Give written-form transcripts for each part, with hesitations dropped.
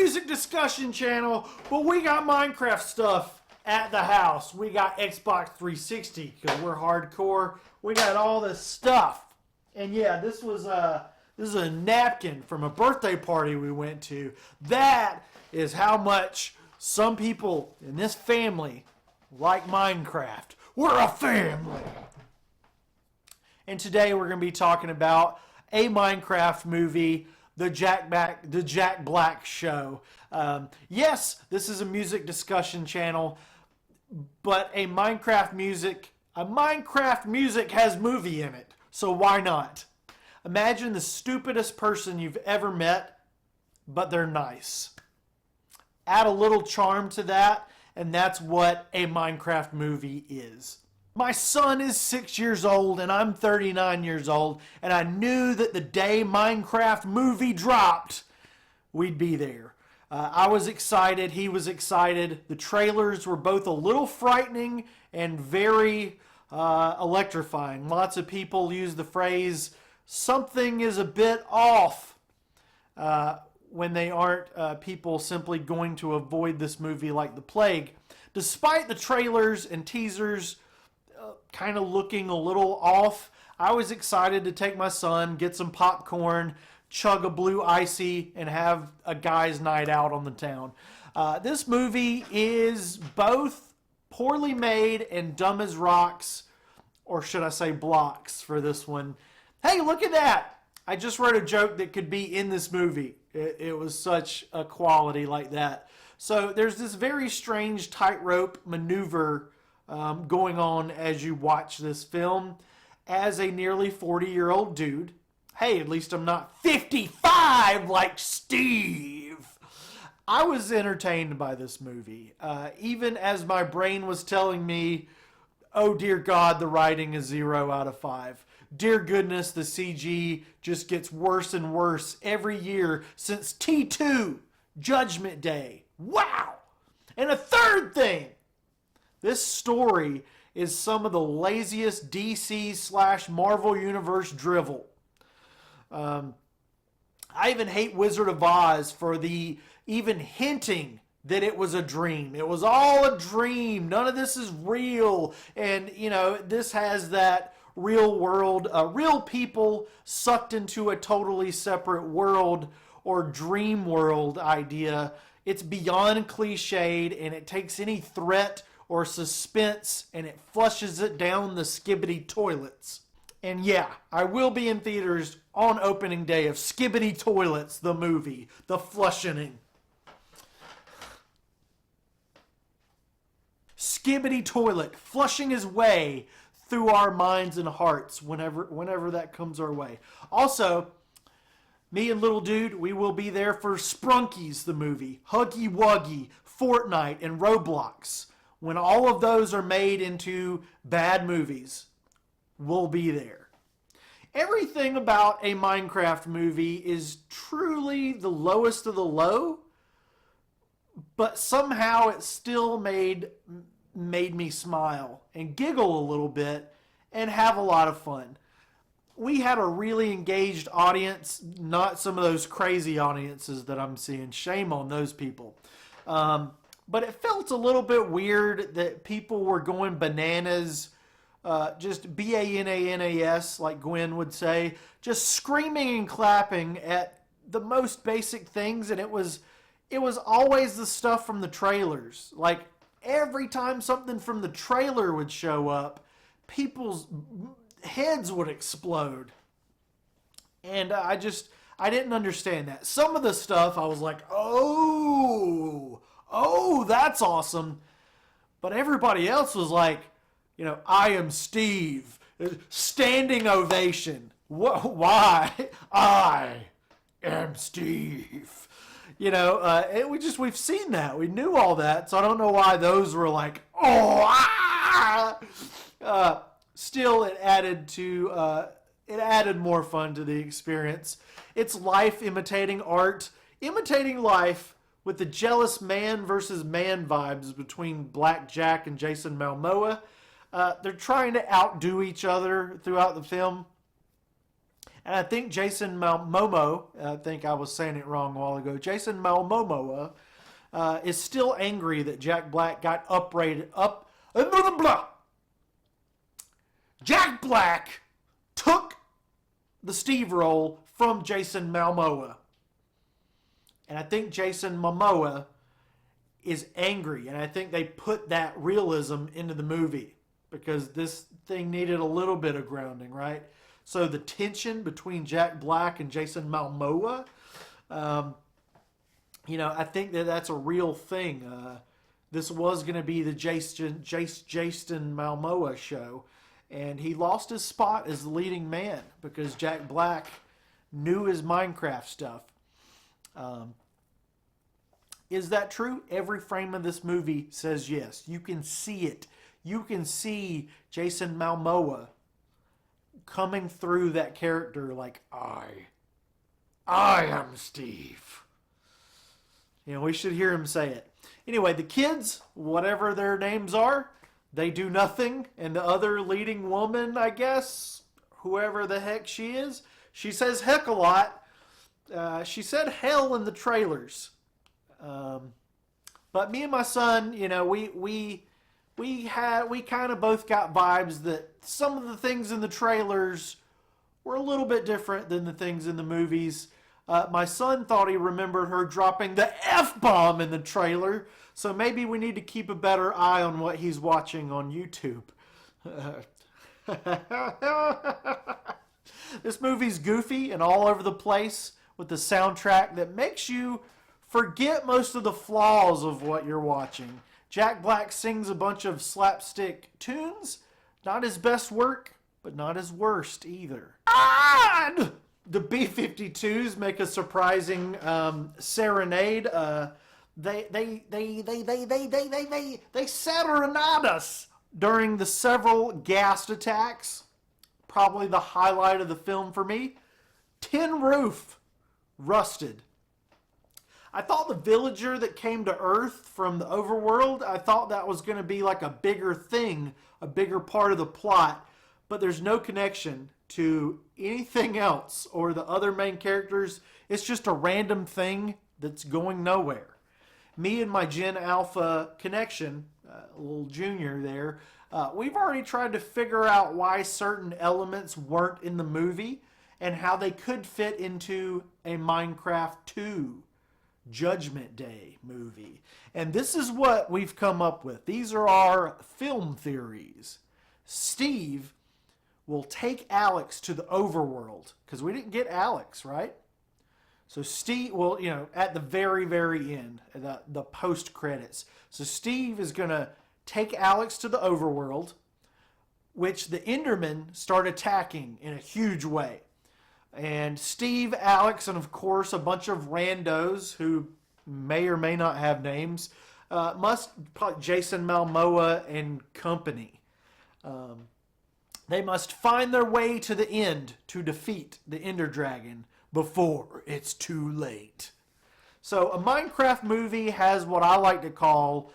music discussion channel, but we got Minecraft stuff at the house. We got Xbox 360 because we're hardcore. We got all this stuff. And yeah, this is a napkin from a birthday party we went to. That is how much some people in this family like Minecraft. We're a family. And today we're going to be talking about a Minecraft movie, the Jack Black Show. Yes, this is a music discussion channel, but a Minecraft music has movie in it. So why not? Imagine the stupidest person you've ever met, but they're nice. Add a little charm to that, and that's what a Minecraft movie is. My son is 6 years old, and I'm 39 years old, and I knew that the day Minecraft movie dropped, we'd be there. I was excited. He was excited. The trailers were both a little frightening and very electrifying. Lots of people use the phrase, something is a bit off, when they aren't people simply going to avoid this movie like the plague. Despite the trailers and teasers kind of looking a little off, I was excited to take my son, get some popcorn, chug a blue icy, and have a guy's night out on the town. This movie is both poorly made and dumb as rocks, or should I say blocks for this one. Hey, look at that! I just wrote a joke that could be in this movie. It was such a quality like that. So there's this very strange tightrope maneuver going on as you watch this film. As a nearly 40-year-old dude, hey, at least I'm not 55 like Steve. I was entertained by this movie. Even as my brain was telling me, oh dear God, the writing is 0 out of 5. Dear goodness, the CG just gets worse and worse every year since T2, Judgment Day. Wow! And a third thing, this story is some of the laziest DC/Marvel Universe drivel. I even hate Wizard of Oz for the even hinting that it was a dream. It was all a dream. None of this is real. And, you know, this has that real world, real people sucked into a totally separate world or dream world idea. It's beyond cliched, and it takes any threat or suspense and it flushes it down the Skibidi toilets. And yeah, I will be in theaters on opening day of Skibidi Toilets, the movie, the flushing. Skibidi Toilet, flushing his way through our minds and hearts whenever that comes our way. Also, me and little dude, we will be there for Sprunkies, the movie, Huggy Wuggy, Fortnite, and Roblox. When all of those are made into bad movies, we'll be there. Everything about a Minecraft movie is truly the lowest of the low, but somehow it still made me smile and giggle a little bit and have a lot of fun. We had a really engaged audience, not some of those crazy audiences that I'm seeing. Shame on those people. But it felt a little bit weird that people were going bananas, just B-A-N-A-N-A-S, like Gwen would say, just screaming and clapping at the most basic things, and it was always the stuff from the trailers. Like, every time something from the trailer would show up, people's heads would explode. And I didn't understand that. Some of the stuff I was like, oh, that's awesome. But everybody else was like, you know, I am Steve. Standing ovation. Why? I am Steve. You know, we've seen that. We knew all that. So I don't know why those were like, oh, ah! Still, it added more fun to the experience. It's life imitating art, imitating life with the jealous man versus man vibes between Black Jack and Jason Momoa. They're trying to outdo each other throughout the film. And I think Jason Momoa, I think I was saying it wrong a while ago, Jason Momoa is still angry that Jack Black got uprated up. Jack Black took the Steve role from Jason Momoa. And I think Jason Momoa is angry. And I think they put that realism into the movie because this thing needed a little bit of grounding, right? So the tension between Jack Black and Jason Momoa, I think that's a real thing. This was going to be the Jason Momoa show. And he lost his spot as the leading man because Jack Black knew his Minecraft stuff. Is that true? Every frame of this movie says yes. You can see it. You can see Jason Momoa coming through that character like, I am Steve. We should hear him say it. Anyway, the kids, whatever their names are, they do nothing. And the other leading woman, I guess, whoever the heck she is, she says heck a lot. She said hell in the trailers. But me and my son, we kind of both got vibes that some of the things in the trailers were a little bit different than the things in the movies. My son thought he remembered her dropping the F-bomb in the trailer, so maybe we need to keep a better eye on what he's watching on YouTube. This movie's goofy and all over the place with the soundtrack that makes you forget most of the flaws of what you're watching. Jack Black sings a bunch of slapstick tunes. Not his best work, but not his worst either. And the B-52s make a surprising serenade. They serenade us during the several gas attacks. Probably the highlight of the film for me. Tin roof rusted. I thought the villager that came to Earth from the overworld, I thought that was going to be like a bigger thing, a bigger part of the plot, but there's no connection to anything else or the other main characters. It's just a random thing that's going nowhere. Me and my Gen Alpha connection, little junior there, we've already tried to figure out why certain elements weren't in the movie and how they could fit into a Minecraft 2 Judgment Day movie. And this is what we've come up with. These are our film theories. Steve will take Alex to the overworld because we didn't get Alex, right? So Steve, well, at the very, very end, the post credits. So Steve is going to take Alex to the overworld, which the Endermen start attacking in a huge way. And Steve, Alex, and of course a bunch of randos who may or may not have names, Jason Momoa and company. They must find their way to the end to defeat the Ender Dragon before it's too late. So a Minecraft movie has what I like to call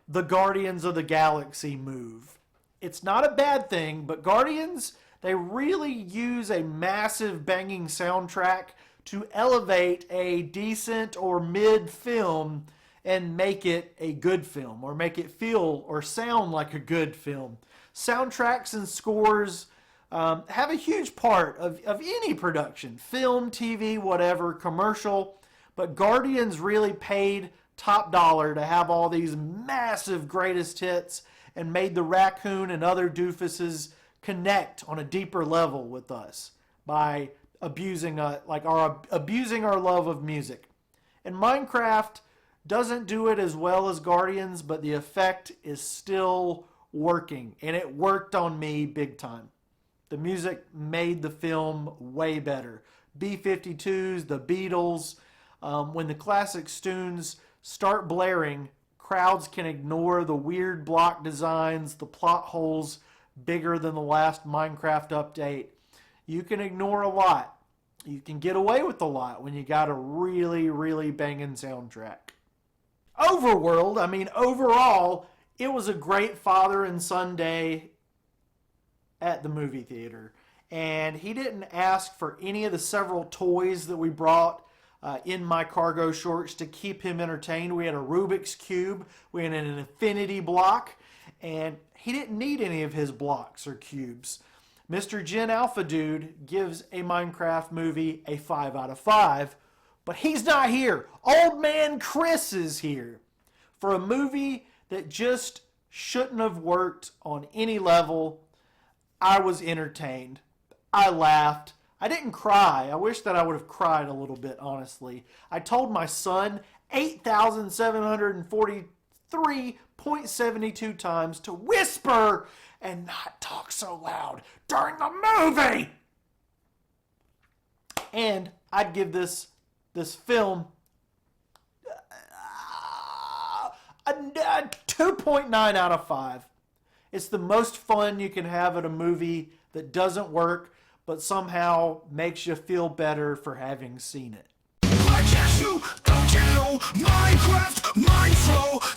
the Guardians of the Galaxy move. It's not a bad thing, but Guardians, they really use a massive banging soundtrack to elevate a decent or mid film and make it a good film, or make it feel or sound like a good film. Soundtracks and scores have a huge part of any production, film, TV, whatever, commercial, but Guardians really paid top dollar to have all these massive greatest hits and made the raccoon and other doofuses connect on a deeper level with us by abusing our love of music. And Minecraft doesn't do it as well as Guardians, but the effect is still working, and it worked on me big time. The music made the film way better. B-52s, the Beatles, when the classic tunes start blaring, crowds can ignore the weird block designs, the plot holes bigger than the last Minecraft update. You can ignore a lot. You can get away with a lot when you got a really, really banging soundtrack. Overworld, overall, it was a great father and son day at the movie theater. and he didn't ask for any of the several toys that we brought in my cargo shorts to keep him entertained. We had a Rubik's Cube, we had an infinity block, and he didn't need any of his blocks or cubes. Mr. Gen Alpha Dude gives a Minecraft movie a 5 out of 5, but he's not here. Old man Chris is here for a movie that just shouldn't have worked on any level. I was entertained. I laughed. I didn't cry. I wish that I would have cried a little bit, honestly. I told my son 8,743.72 times to whisper and not talk so loud during the movie. And I'd give this film a 2.9 out of 5. It's the most fun you can have at a movie that doesn't work, but somehow makes you feel better for having seen it. Minecraft, Mineflow,